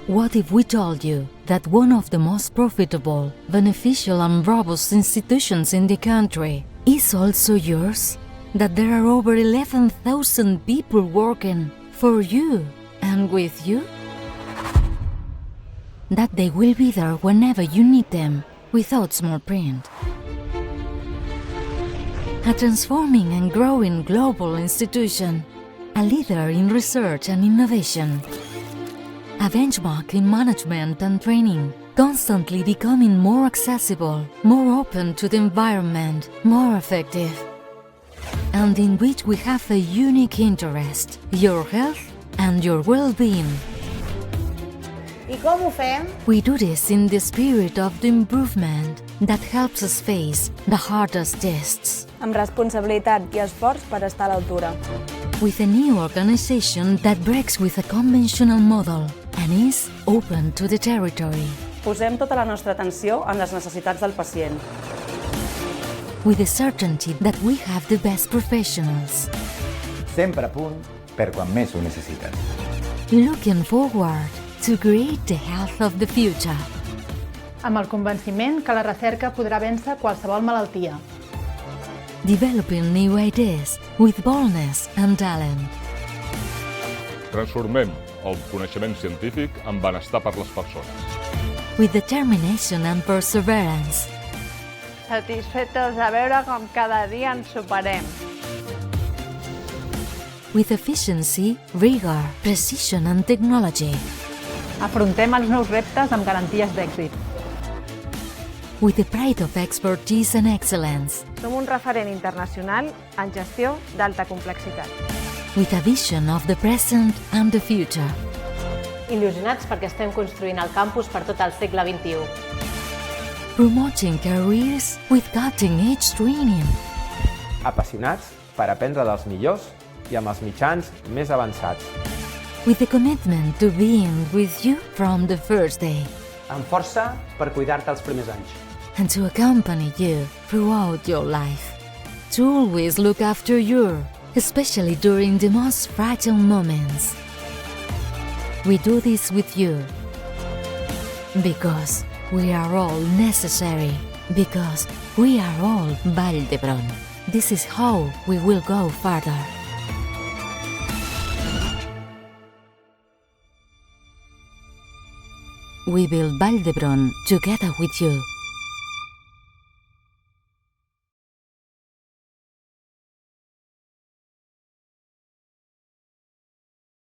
What if we told you that one of the most profitable, beneficial and robust institutions in the country is also yours? That there are over 11,000 people working for you and with you? That they will be there whenever you need them, without small print. A transforming and growing global institution, a leader in research and innovation, a benchmark in management and training, constantly becoming more accessible, more open to the environment, more effective, and in which we have a unique interest, your health and your well-being. I com ho fem? We do this in the spirit of the improvement that helps us face the hardest tests. Amb responsabilitat i esforç per estar a l'altura. With a new organization that breaks with a conventional model and is open to the territory. Posem tota la nostra atenció en les necessitats del pacient. With the certainty that we have the best professionals. Sempre a punt per quan més ho necessiten. Looking forward to create the health of the future. Amb el convenciment que la recerca podrà vèncer qualsevol malaltia. Developing new ideas with boldness and talent. Transformem el coneixement científic en benestar per les persones. With determination and perseverance. Satisfetes de veure com cada dia ens superem. With efficiency, rigor, precision and technology. Afrontem els nous reptes amb garanties d'èxit. With the pride of expertise and excellence. Som un referent internacional en gestió d'alta complexitat. With a vision of the present and the future. Il·lusionats perquè estem construint el campus per tot el segle XXI. Promoting careers with cutting-edge training. Apassionats per aprendre dels millors i amb els mitjans més avançats. With the commitment to being with you from the first day. Amb força per cuidar-te els primers anys. And to accompany you throughout your life. To always look after you, especially during the most fragile moments. We do this with you. Because we are all necessary. Because we are all Vall d'Hebron. This is how we will go further. We build Vall d'Hebron together with you.